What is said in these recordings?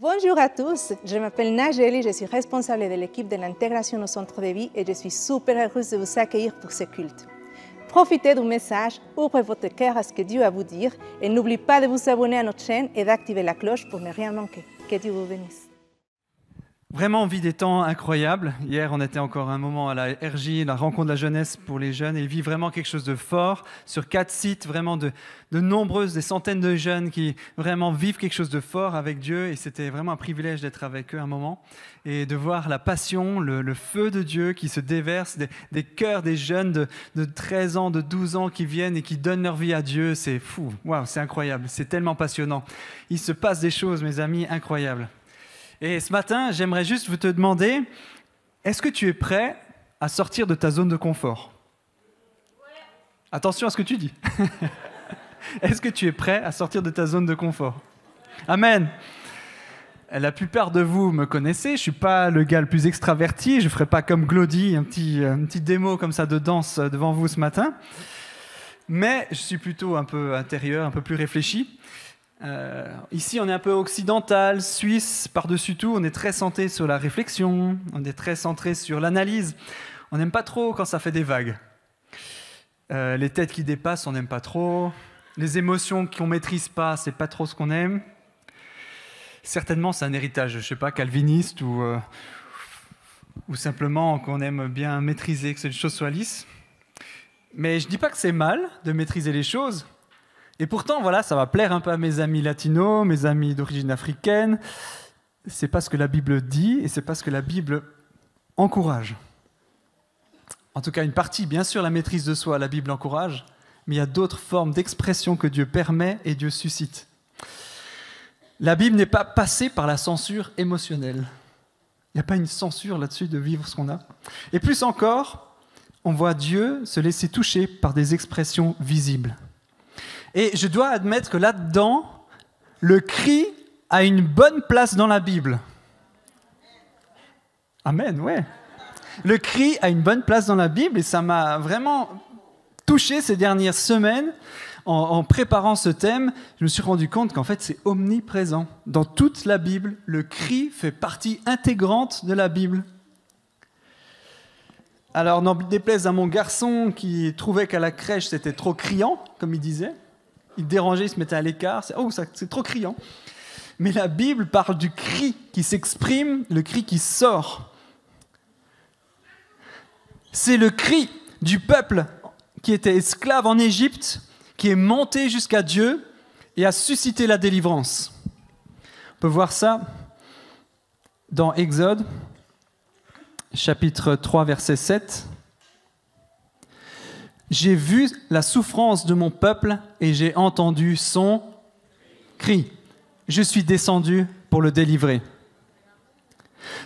Bonjour à tous, je m'appelle Nageli, je suis responsable de l'équipe de l'intégration au centre de vie et je suis super heureuse de vous accueillir pour ce culte. Profitez du message, ouvrez votre cœur à ce que Dieu a à vous dire et n'oubliez pas de vous abonner à notre chaîne et d'activer la cloche pour ne rien manquer. Que Dieu vous bénisse. Vraiment, on vit des temps incroyables. Hier, on était encore un moment à la RJ, la rencontre de la jeunesse pour les jeunes, et ils vivent vraiment quelque chose de fort. Sur 4 sites, vraiment de nombreuses, des centaines de jeunes qui vraiment vivent quelque chose de fort avec Dieu, et c'était vraiment un privilège d'être avec eux un moment, et de voir la passion, le feu de Dieu qui se déverse, des cœurs des jeunes de 13 ans, de 12 ans qui viennent et qui donnent leur vie à Dieu. C'est fou, waouh, c'est incroyable, c'est tellement passionnant. Il se passe des choses, mes amis, incroyables. Et ce matin, j'aimerais juste vous te demander, est-ce que tu es prêt à sortir de ta zone de confort ? Attention à ce que tu dis. Est-ce que tu es prêt à sortir de ta zone de confort ? Amen. La plupart de vous me connaissez, je ne suis pas le gars le plus extraverti, je ne ferai pas comme Glody, un petit démo comme ça de danse devant vous ce matin. Mais je suis plutôt un peu intérieur, un peu plus réfléchi. Ici, on est un peu occidental, suisse, par-dessus tout, on est très centré sur la réflexion, on est très centré sur l'analyse. On n'aime pas trop quand ça fait des vagues. Les têtes qui dépassent, on n'aime pas trop. Les émotions qu'on ne maîtrise pas, c'est pas trop ce qu'on aime. Certainement, c'est un héritage, je ne sais pas, calviniste ou simplement qu'on aime bien maîtriser, que les choses soient lisses. Mais je ne dis pas que c'est mal de maîtriser les choses. Et pourtant, voilà, ça va plaire un peu à mes amis latinos, mes amis d'origine africaine. C'est pas ce que la Bible dit et c'est pas ce que la Bible encourage. En tout cas, une partie, bien sûr, la maîtrise de soi, la Bible encourage, mais il y a d'autres formes d'expression que Dieu permet et Dieu suscite. La Bible n'est pas passée par la censure émotionnelle. Il n'y a pas une censure là-dessus de vivre ce qu'on a. Et plus encore, on voit Dieu se laisser toucher par des expressions visibles. Et je dois admettre que là-dedans, le cri a une bonne place dans la Bible. Amen, ouais. Le cri a une bonne place dans la Bible et ça m'a vraiment touché ces dernières semaines. En préparant ce thème, je me suis rendu compte qu'en fait, c'est omniprésent. Dans toute la Bible, le cri fait partie intégrante de la Bible. Alors, n'en déplaise à mon garçon qui trouvait qu'à la crèche, c'était trop criant, comme il disait. Il dérangeait, il se mettait à l'écart. C'est trop criant. Mais la Bible parle du cri qui s'exprime, le cri qui sort. C'est le cri du peuple qui était esclave en Égypte, qui est monté jusqu'à Dieu et a suscité la délivrance. On peut voir ça dans Exode, chapitre 3, verset 7. J'ai vu la souffrance de mon peuple et j'ai entendu son cri. Je suis descendu pour le délivrer.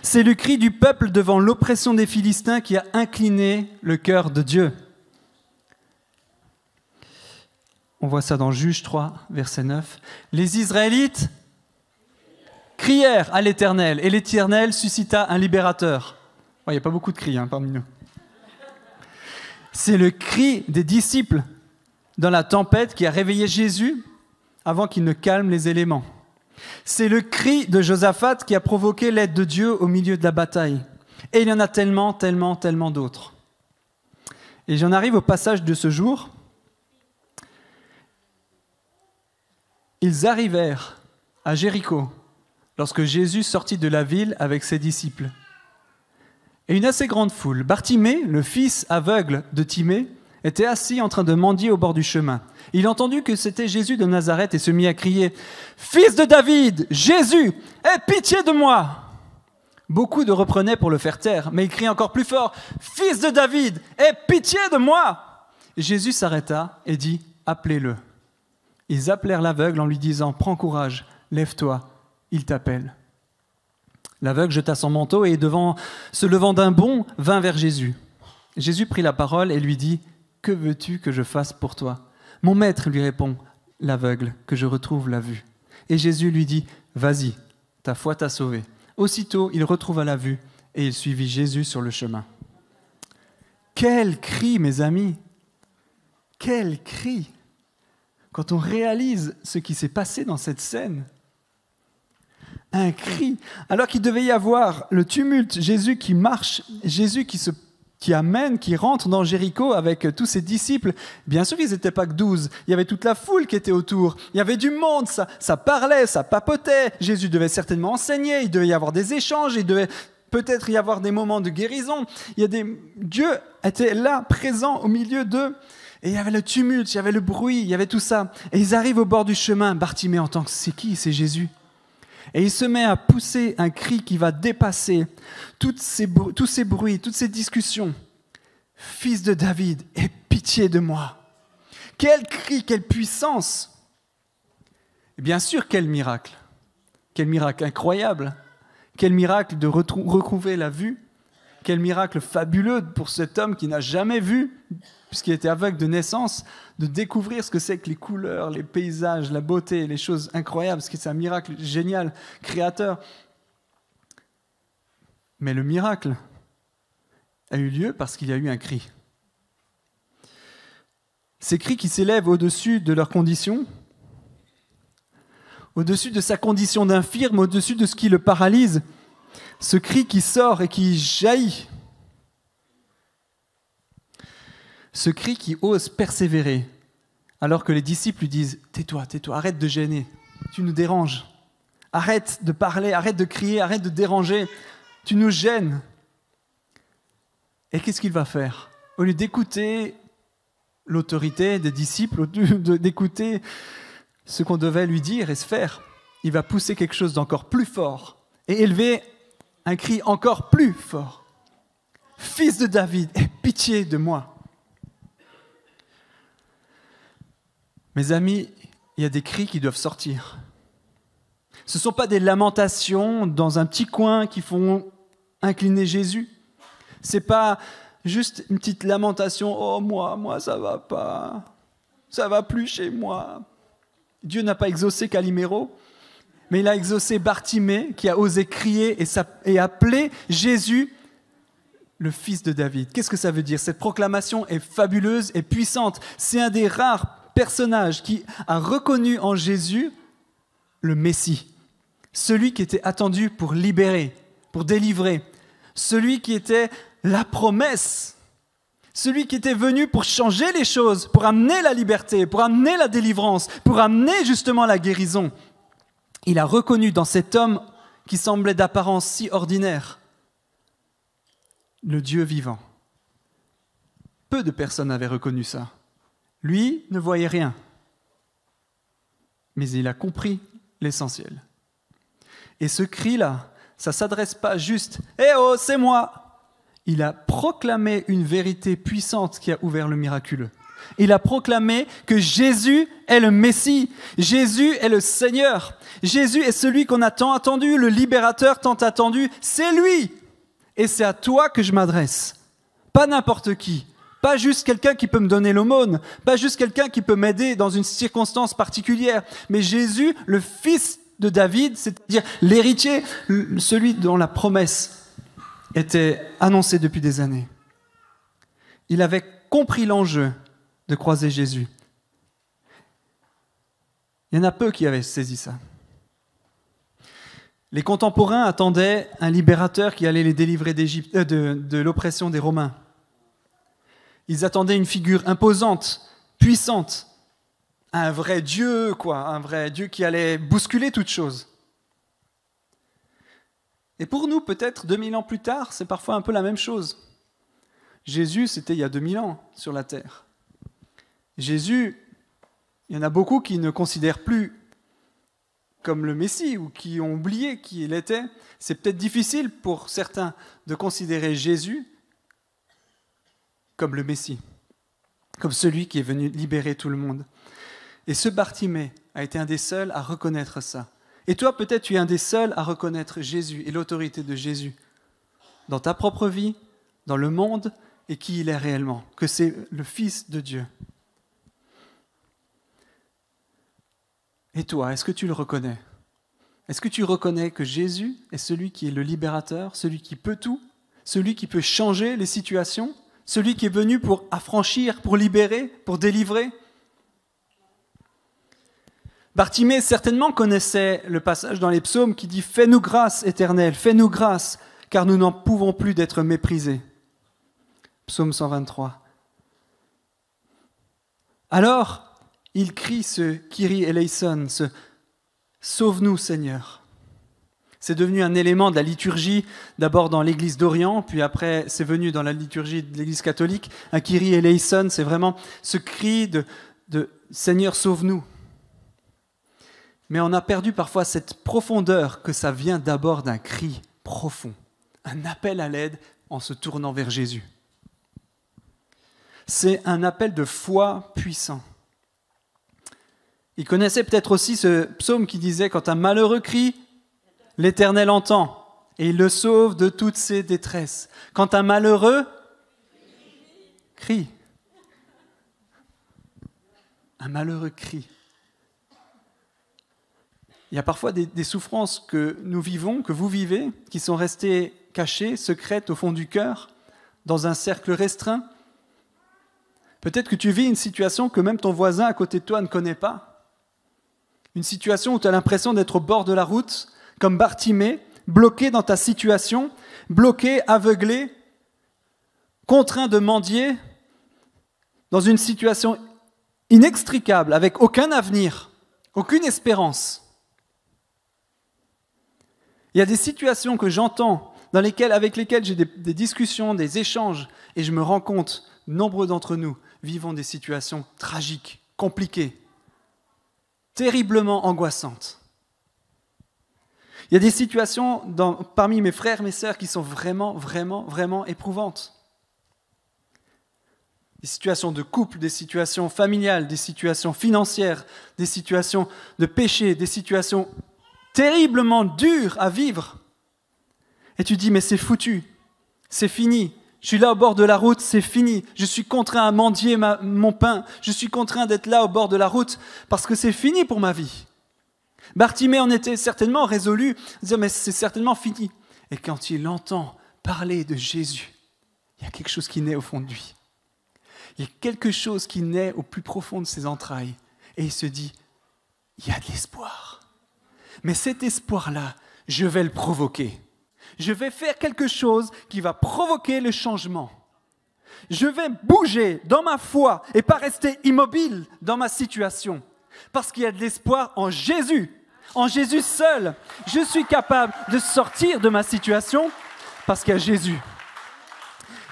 C'est le cri du peuple devant l'oppression des Philistins qui a incliné le cœur de Dieu. On voit ça dans Juge 3, verset 9. Les Israélites crièrent à l'Éternel et l'Éternel suscita un libérateur. Il n'y a pas beaucoup de cris parmi nous. C'est le cri des disciples dans la tempête qui a réveillé Jésus avant qu'il ne calme les éléments. C'est le cri de Josaphat qui a provoqué l'aide de Dieu au milieu de la bataille. Et il y en a tellement, tellement, tellement d'autres. Et j'en arrive au passage de ce jour. Ils arrivèrent à Jéricho lorsque Jésus sortit de la ville avec ses disciples. Et une assez grande foule, Bartimée, le fils aveugle de Timée, était assis en train de mendier au bord du chemin. Il entendit que c'était Jésus de Nazareth et se mit à crier « Fils de David, Jésus, aie pitié de moi !» Beaucoup le reprenaient pour le faire taire, mais il criait encore plus fort « Fils de David, aie pitié de moi !» Jésus s'arrêta et dit « Appelez-le » Ils appelèrent l'aveugle en lui disant « Prends courage, lève-toi, il t'appelle. » L'aveugle jeta son manteau et, se levant d'un bond, vint vers Jésus. Jésus prit la parole et lui dit « Que veux-tu que je fasse pour toi ?» « Mon maître, lui répond l'aveugle, que je retrouve la vue. » Et Jésus lui dit « Vas-y, ta foi t'a sauvé. » Aussitôt, il retrouva la vue et il suivit Jésus sur le chemin. Quel cri, mes amis! Quel cri! Quand on réalise ce qui s'est passé dans cette scène, un cri, alors qu'il devait y avoir le tumulte, Jésus qui marche, Jésus qui amène, qui rentre dans Jéricho avec tous ses disciples. Bien sûr, ils n'étaient pas que 12. Il y avait toute la foule qui était autour. Il y avait du monde, ça parlait, ça papotait. Jésus devait certainement enseigner, il devait y avoir des échanges, il devait peut-être y avoir des moments de guérison. Dieu était là, présent au milieu d'eux. Et il y avait le tumulte, il y avait le bruit, il y avait tout ça. Et ils arrivent au bord du chemin. Bartimée entend, c'est qui? C'est Jésus. Et il se met à pousser un cri qui va dépasser tous ces bruits, toutes ces discussions. « Fils de David, aie pitié de moi !» Quel cri, quelle puissance! Et bien sûr, quel miracle! Quel miracle incroyable! Quel miracle de retrouver la vue! Quel miracle fabuleux pour cet homme qui n'a jamais vu, puisqu'il était aveugle de naissance, de découvrir ce que c'est que les couleurs, les paysages, la beauté, les choses incroyables, parce que c'est un miracle génial, créateur. Mais le miracle a eu lieu parce qu'il y a eu un cri. Ces cris qui s'élèvent au-dessus de leur condition, au-dessus de sa condition d'infirme, au-dessus de ce qui le paralyse, ce cri qui sort et qui jaillit. Ce cri qui ose persévérer, alors que les disciples lui disent « Tais-toi, tais-toi, arrête de gêner, tu nous déranges. Arrête de parler, arrête de crier, arrête de déranger, tu nous gênes. » Et qu'est-ce qu'il va faire? Au lieu d'écouter l'autorité des disciples, d'écouter ce qu'on devait lui dire et se faire, il va pousser quelque chose d'encore plus fort et élever un cri encore plus fort. « Fils de David, aie pitié de moi. » Mes amis, il y a des cris qui doivent sortir. Ce ne sont pas des lamentations dans un petit coin qui font incliner Jésus. Ce n'est pas juste une petite lamentation « Oh, moi, ça ne va pas. Ça ne va plus chez moi. » Dieu n'a pas exaucé Calimero, mais il a exaucé Bartimée qui a osé crier et appeler Jésus le fils de David. Qu'est-ce que ça veut dire? Cette proclamation est fabuleuse et puissante. C'est un des rares personnage qui a reconnu en Jésus le Messie, celui qui était attendu pour libérer, pour délivrer, celui qui était la promesse, celui qui était venu pour changer les choses, pour amener la liberté, pour amener la délivrance, pour amener justement la guérison. Il a reconnu dans cet homme qui semblait d'apparence si ordinaire le Dieu vivant. Peu de personnes avaient reconnu ça. Lui ne voyait rien, mais il a compris l'essentiel. Et ce cri-là, ça ne s'adresse pas juste « Eh oh, c'est moi !» Il a proclamé une vérité puissante qui a ouvert le miraculeux. Il a proclamé que Jésus est le Messie, Jésus est le Seigneur, Jésus est celui qu'on a tant attendu, le libérateur tant attendu, c'est lui. Et c'est à toi que je m'adresse, pas n'importe qui. Pas juste quelqu'un qui peut me donner l'aumône, pas juste quelqu'un qui peut m'aider dans une circonstance particulière, mais Jésus, le fils de David, c'est-à-dire l'héritier, celui dont la promesse était annoncée depuis des années. Il avait compris l'enjeu de croiser Jésus. Il y en a peu qui avaient saisi ça. Les contemporains attendaient un libérateur qui allait les délivrer de l'oppression des Romains. Ils attendaient une figure imposante, puissante, un vrai Dieu, un vrai Dieu qui allait bousculer toute chose. Et pour nous, peut-être 2000 ans plus tard, c'est parfois un peu la même chose. Jésus, c'était il y a 2000 ans sur la terre. Jésus, il y en a beaucoup qui ne considèrent plus comme le Messie ou qui ont oublié qui il était. C'est peut-être difficile pour certains de considérer Jésus comme le Messie, comme celui qui est venu libérer tout le monde. Et ce Bartimée a été un des seuls à reconnaître ça. Et toi, peut-être, tu es un des seuls à reconnaître Jésus et l'autorité de Jésus dans ta propre vie, dans le monde, et qui il est réellement, que c'est le Fils de Dieu. Et toi, est-ce que tu le reconnais? Est-ce que tu reconnais que Jésus est celui qui est le libérateur, celui qui peut tout, celui qui peut changer les situations, celui qui est venu pour affranchir, pour libérer, pour délivrer? Bartimée certainement connaissait le passage dans les psaumes qui dit « Fais-nous grâce, Éternel, fais-nous grâce, car nous n'en pouvons plus d'être méprisés. » Psaume 123. Alors, il crie ce Kyrie eleison, ce « Sauve-nous, Seigneur ». C'est devenu un élément de la liturgie, d'abord dans l'Église d'Orient, puis après c'est venu dans la liturgie de l'Église catholique. Un Kyrie eleison, c'est vraiment ce cri de « Seigneur, sauve-nous ». Mais on a perdu parfois cette profondeur que ça vient d'abord d'un cri profond, un appel à l'aide en se tournant vers Jésus. C'est un appel de foi puissant. Il connaissait peut-être aussi ce psaume qui disait « Quand un malheureux crie, l'Éternel entend et il le sauve de toutes ses détresses. Quand un malheureux crie, un malheureux crie. » Il y a parfois des souffrances que nous vivons, que vous vivez, qui sont restées cachées, secrètes au fond du cœur, dans un cercle restreint. Peut-être que tu vis une situation que même ton voisin à côté de toi ne connaît pas. Une situation où tu as l'impression d'être au bord de la route, comme Bartimée, bloqué dans ta situation, bloqué, aveuglé, contraint de mendier, dans une situation inextricable, avec aucun avenir, aucune espérance. Il y a des situations que j'entends, avec lesquelles j'ai des discussions, des échanges, et je me rends compte, nombreux d'entre nous vivons des situations tragiques, compliquées, terriblement angoissantes. Il y a des situations parmi mes frères, mes sœurs qui sont vraiment, vraiment, vraiment éprouvantes. Des situations de couple, des situations familiales, des situations financières, des situations de péché, des situations terriblement dures à vivre. Et tu dis, mais c'est foutu, c'est fini. Je suis là au bord de la route, c'est fini. Je suis contraint à mendier mon pain. Je suis contraint d'être là au bord de la route parce que c'est fini pour ma vie. Bartimée en était certainement résolu, à dire, mais c'est certainement fini. Et quand il entend parler de Jésus, il y a quelque chose qui naît au fond de lui. Il y a quelque chose qui naît au plus profond de ses entrailles. Et il se dit, il y a de l'espoir. Mais cet espoir-là, je vais le provoquer. Je vais faire quelque chose qui va provoquer le changement. Je vais bouger dans ma foi et pas rester immobile dans ma situation. Parce qu'il y a de l'espoir en Jésus seul. Je suis capable de sortir de ma situation parce qu'il y a Jésus.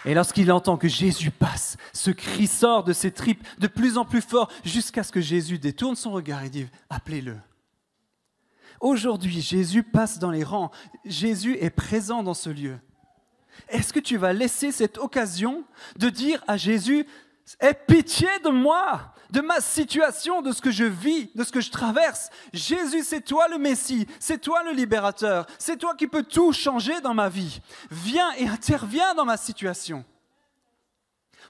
Et lorsqu'il entend que Jésus passe, ce cri sort de ses tripes de plus en plus fort jusqu'à ce que Jésus détourne son regard et dit « Appelez-le ». Aujourd'hui, Jésus passe dans les rangs. Jésus est présent dans ce lieu. Est-ce que tu vas laisser cette occasion de dire à Jésus « Aie pitié de moi, de ma situation, de ce que je vis, de ce que je traverse. Jésus, c'est toi le Messie, c'est toi le libérateur, c'est toi qui peux tout changer dans ma vie. Viens et interviens dans ma situation. »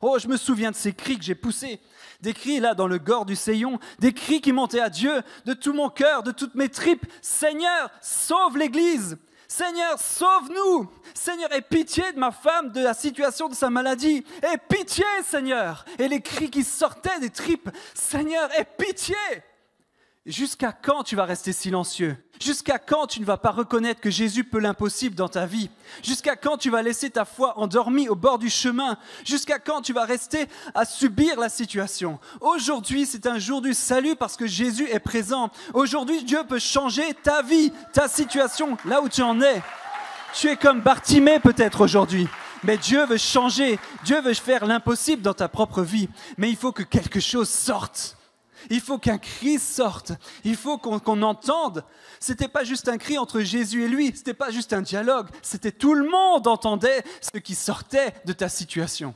Oh, je me souviens de ces cris que j'ai poussés, des cris là dans le gore du Seillon, des cris qui montaient à Dieu de tout mon cœur, de toutes mes tripes. Seigneur, sauve l'Église. Seigneur, sauve-nous. Seigneur, aie pitié de ma femme, de la situation de sa maladie. Aie pitié, Seigneur. Et les cris qui sortaient des tripes. Seigneur, aie pitié. Jusqu'à quand tu vas rester silencieux? Jusqu'à quand tu ne vas pas reconnaître que Jésus peut l'impossible dans ta vie? Jusqu'à quand tu vas laisser ta foi endormie au bord du chemin? Jusqu'à quand tu vas rester à subir la situation? Aujourd'hui, c'est un jour du salut parce que Jésus est présent. Aujourd'hui, Dieu peut changer ta vie, ta situation, là où tu en es. Tu es comme Bartimée peut-être aujourd'hui. Mais Dieu veut changer. Dieu veut faire l'impossible dans ta propre vie. Mais il faut que quelque chose sorte. Il faut qu'un cri sorte, il faut qu'on entende. Ce n'était pas juste un cri entre Jésus et lui, ce n'était pas juste un dialogue, c'était tout le monde entendait ce qui sortait de ta situation.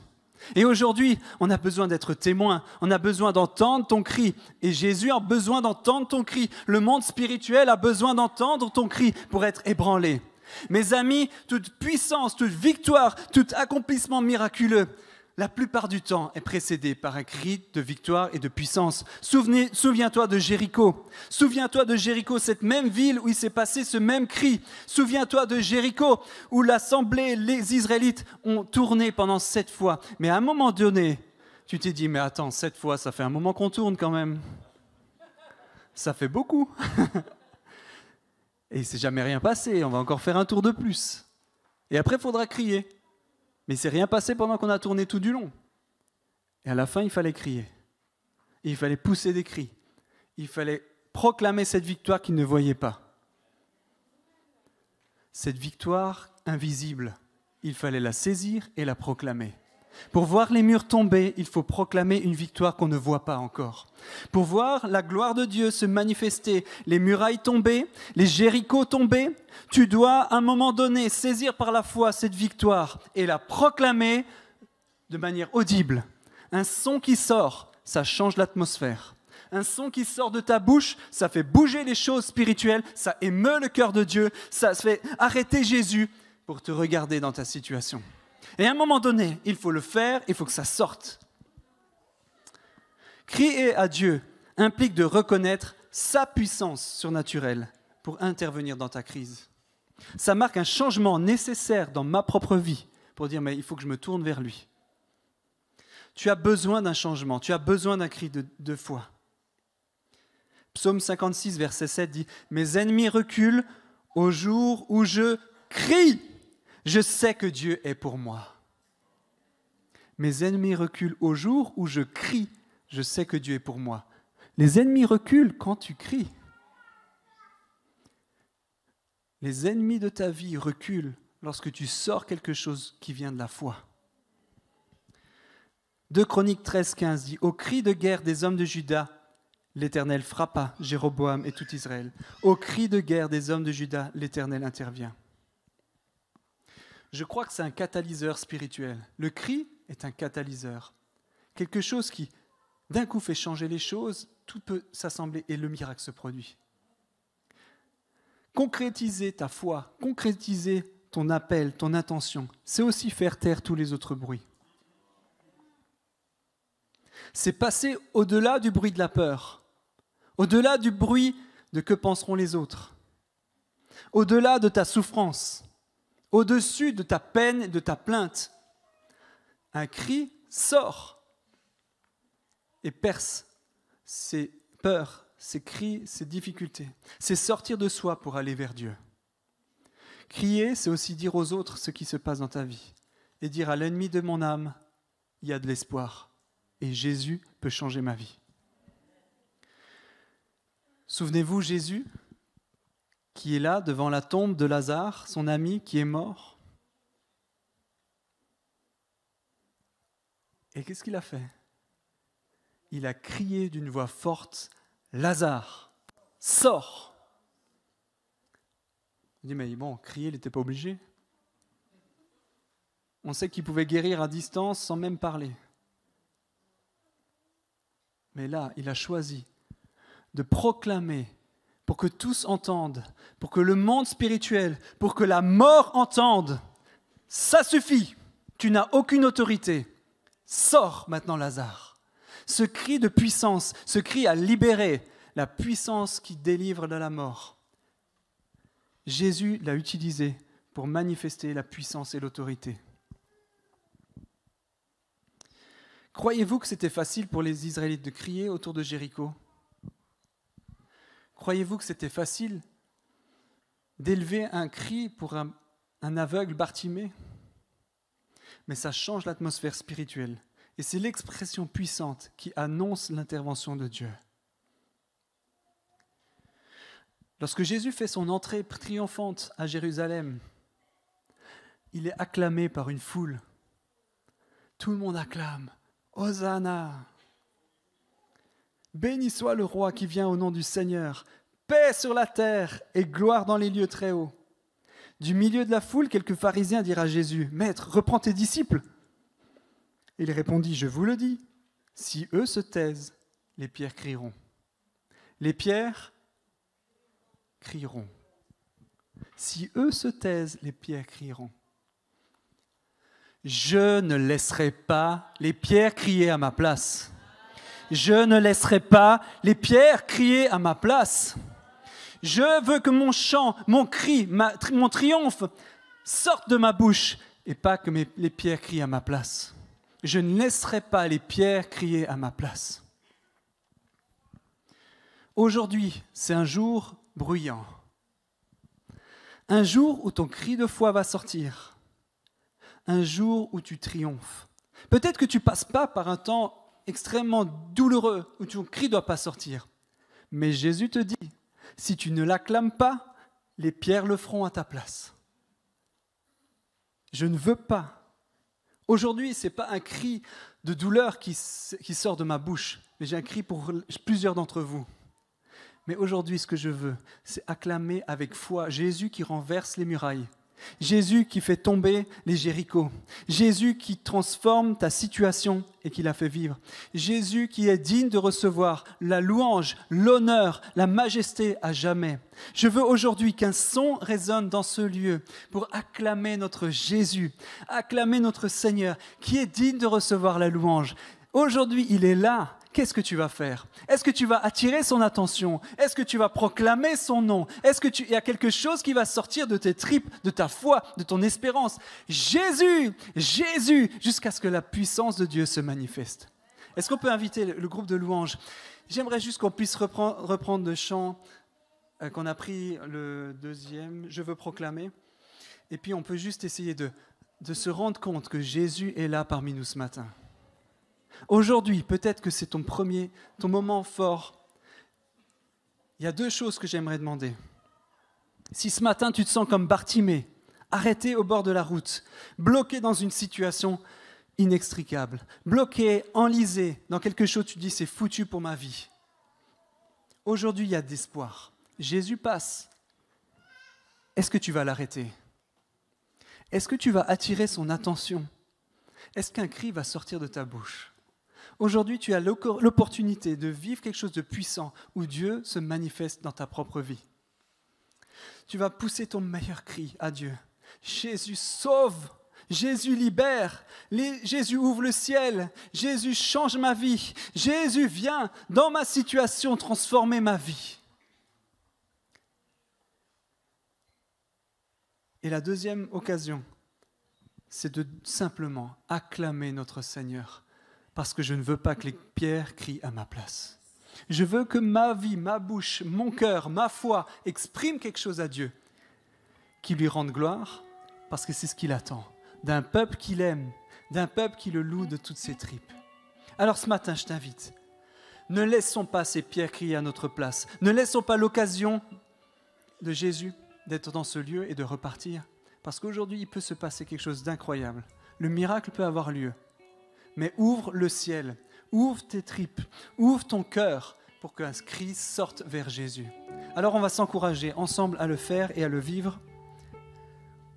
Et aujourd'hui, on a besoin d'être témoin, on a besoin d'entendre ton cri. Et Jésus a besoin d'entendre ton cri. Le monde spirituel a besoin d'entendre ton cri pour être ébranlé. Mes amis, toute puissance, toute victoire, tout accomplissement miraculeux, la plupart du temps est précédé par un cri de victoire et de puissance. Souviens-toi de Jéricho. Souviens-toi de Jéricho, cette même ville où il s'est passé ce même cri. Souviens-toi de Jéricho, où l'assemblée, les Israélites ont tourné pendant 7 fois. Mais à un moment donné, tu t'es dit, mais attends, 7 fois, ça fait un moment qu'on tourne quand même. Ça fait beaucoup. Et il ne s'est jamais rien passé, on va encore faire un tour de plus. Et après, il faudra crier. Mais il ne s'est rien passé pendant qu'on a tourné tout du long. Et à la fin, il fallait crier. Et il fallait pousser des cris. Il fallait proclamer cette victoire qu'il ne voyait pas. Cette victoire invisible, il fallait la saisir et la proclamer. Pour voir les murs tomber, il faut proclamer une victoire qu'on ne voit pas encore. Pour voir la gloire de Dieu se manifester, les murailles tomber, les Jérichos tomber, tu dois à un moment donné saisir par la foi cette victoire et la proclamer de manière audible. Un son qui sort, ça change l'atmosphère. Un son qui sort de ta bouche, ça fait bouger les choses spirituelles, ça émeut le cœur de Dieu, ça fait arrêter Jésus pour te regarder dans ta situation. Et à un moment donné, il faut le faire, il faut que ça sorte. Crier à Dieu implique de reconnaître sa puissance surnaturelle pour intervenir dans ta crise. Ça marque un changement nécessaire dans ma propre vie pour dire, mais il faut que je me tourne vers lui. Tu as besoin d'un changement, tu as besoin d'un cri de foi. Psaume 56, verset 7 dit « Mes ennemis reculent au jour où je crie. Je sais que Dieu est pour moi. » Mes ennemis reculent au jour où je crie. Je sais que Dieu est pour moi. Les ennemis reculent quand tu cries. Les ennemis de ta vie reculent lorsque tu sors quelque chose qui vient de la foi. 2 Chroniques 13, 15 dit « Au cri de guerre des hommes de Juda, l'Éternel frappa Jéroboam et tout Israël. Au cri de guerre des hommes de Juda, l'Éternel intervient. » Je crois que c'est un catalyseur spirituel. Le cri est un catalyseur. Quelque chose qui, d'un coup, fait changer les choses, tout peut s'assembler et le miracle se produit. Concrétiser ta foi, concrétiser ton appel, ton intention, c'est aussi faire taire tous les autres bruits. C'est passer au-delà du bruit de la peur, au-delà du bruit de que penseront les autres, au-delà de ta souffrance, au-dessus de ta peine et de ta plainte. Un cri sort et perce ses peurs, ses cris, ses difficultés. C'est sortir de soi pour aller vers Dieu. Crier, c'est aussi dire aux autres ce qui se passe dans ta vie et dire à l'ennemi de mon âme, il y a de l'espoir et Jésus peut changer ma vie. Souvenez-vous, Jésus, qui est là devant la tombe de Lazare, son ami qui est mort. Et qu'est-ce qu'il a fait? Il a crié d'une voix forte, « Lazare, sors !» Il dit, mais bon, crier, il n'était pas obligé. On sait qu'il pouvait guérir à distance sans même parler. Mais là, il a choisi de proclamer pour que tous entendent, pour que le monde spirituel, pour que la mort entende. Ça suffit, tu n'as aucune autorité. Sors maintenant, Lazare. Ce cri de puissance, ce cri a libéré la puissance qui délivre de la mort. Jésus l'a utilisé pour manifester la puissance et l'autorité. Croyez-vous que c'était facile pour les Israélites de crier autour de Jéricho ? Croyez-vous que c'était facile d'élever un cri pour un aveugle Bartimée ? Mais ça change l'atmosphère spirituelle. Et c'est l'expression puissante qui annonce l'intervention de Dieu. Lorsque Jésus fait son entrée triomphante à Jérusalem, il est acclamé par une foule. Tout le monde acclame. Hosanna! Béni soit le roi qui vient au nom du Seigneur. Paix sur la terre et gloire dans les lieux très hauts. Du milieu de la foule, quelques pharisiens dirent à Jésus, « Maître, reprends tes disciples. » Il répondit, « Je vous le dis, si eux se taisent, les pierres crieront. » Les pierres crieront. Si eux se taisent, les pierres crieront. Je ne laisserai pas les pierres crier à ma place. Je ne laisserai pas les pierres crier à ma place. Je veux que mon chant, mon cri, mon triomphe sortent de ma bouche et pas que les pierres crient à ma place. Je ne laisserai pas les pierres crier à ma place. Aujourd'hui, c'est un jour bruyant. Un jour où ton cri de foi va sortir. Un jour où tu triomphes. Peut-être que tu ne passes pas par un temps extrêmement douloureux où ton cri ne doit pas sortir. Mais Jésus te dit, si tu ne l'acclames pas, les pierres le feront à ta place. Je ne veux pas. Aujourd'hui, ce n'est pas un cri de douleur qui sort de ma bouche, mais j'ai un cri pour plusieurs d'entre vous. Mais aujourd'hui, ce que je veux, c'est acclamer avec foi Jésus qui renverse les murailles, Jésus qui fait tomber les Jérichos, Jésus qui transforme ta situation et qui la fait vivre, Jésus qui est digne de recevoir la louange, l'honneur, la majesté à jamais. Je veux aujourd'hui qu'un son résonne dans ce lieu pour acclamer notre Jésus, acclamer notre Seigneur qui est digne de recevoir la louange. Aujourd'hui, il est là. Qu'est-ce que tu vas faire? Est-ce que tu vas attirer son attention? Est-ce que tu vas proclamer son nom? Est-ce qu'il y a quelque chose qui va sortir de tes tripes, de ta foi, de ton espérance? Jésus, Jésus, jusqu'à ce que la puissance de Dieu se manifeste. Est-ce qu'on peut inviter le groupe de louanges? J'aimerais juste qu'on puisse reprendre le chant qu'on a pris, le deuxième, « Je veux proclamer ». Et puis on peut juste essayer de se rendre compte que Jésus est là parmi nous ce matin. Aujourd'hui, peut-être que c'est ton moment fort. Il y a deux choses que j'aimerais demander. Si ce matin tu te sens comme Bartimée, arrêté au bord de la route, bloqué dans une situation inextricable, bloqué, enlisé dans quelque chose, tu te dis c'est foutu pour ma vie. Aujourd'hui, il y a de l'espoir. Jésus passe. Est-ce que tu vas l'arrêter? Est-ce que tu vas attirer son attention? Est-ce qu'un cri va sortir de ta bouche? Aujourd'hui, tu as l'opportunité de vivre quelque chose de puissant où Dieu se manifeste dans ta propre vie. Tu vas pousser ton meilleur cri à Dieu. Jésus sauve, Jésus libère, Jésus ouvre le ciel, Jésus change ma vie, Jésus vient dans ma situation transformer ma vie. Et la deuxième occasion, c'est de simplement acclamer notre Seigneur. Parce que je ne veux pas que les pierres crient à ma place. Je veux que ma vie, ma bouche, mon cœur, ma foi expriment quelque chose à Dieu, qui lui rende gloire, parce que c'est ce qu'il attend, d'un peuple qu'il aime, d'un peuple qui le loue de toutes ses tripes. Alors ce matin, je t'invite, ne laissons pas ces pierres crier à notre place, ne laissons pas l'occasion de Jésus d'être dans ce lieu et de repartir, parce qu'aujourd'hui, il peut se passer quelque chose d'incroyable. Le miracle peut avoir lieu. Mais ouvre le ciel, ouvre tes tripes, ouvre ton cœur pour qu'un cri sorte vers Jésus. Alors on va s'encourager ensemble à le faire et à le vivre,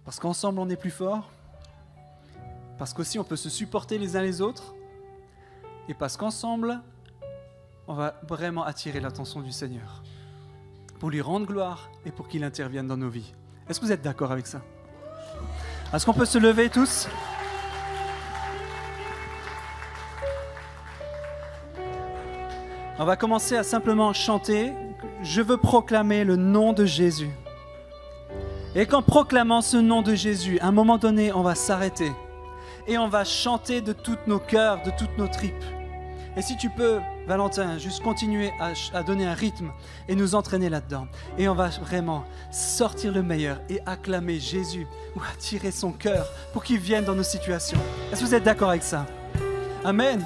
parce qu'ensemble on est plus fort, parce qu'aussi on peut se supporter les uns les autres, et parce qu'ensemble on va vraiment attirer l'attention du Seigneur, pour lui rendre gloire et pour qu'il intervienne dans nos vies. Est-ce que vous êtes d'accord avec ça? Est-ce qu'on peut se lever tous? On va commencer à simplement chanter « Je veux proclamer le nom de Jésus ». Et qu'en proclamant ce nom de Jésus, à un moment donné, on va s'arrêter et on va chanter de tous nos cœurs, de toutes nos tripes. Et si tu peux, Valentin, juste continuer à donner un rythme et nous entraîner là-dedans. Et on va vraiment sortir le meilleur et acclamer Jésus ou attirer son cœur pour qu'il vienne dans nos situations. Est-ce que vous êtes d'accord avec ça? Amen.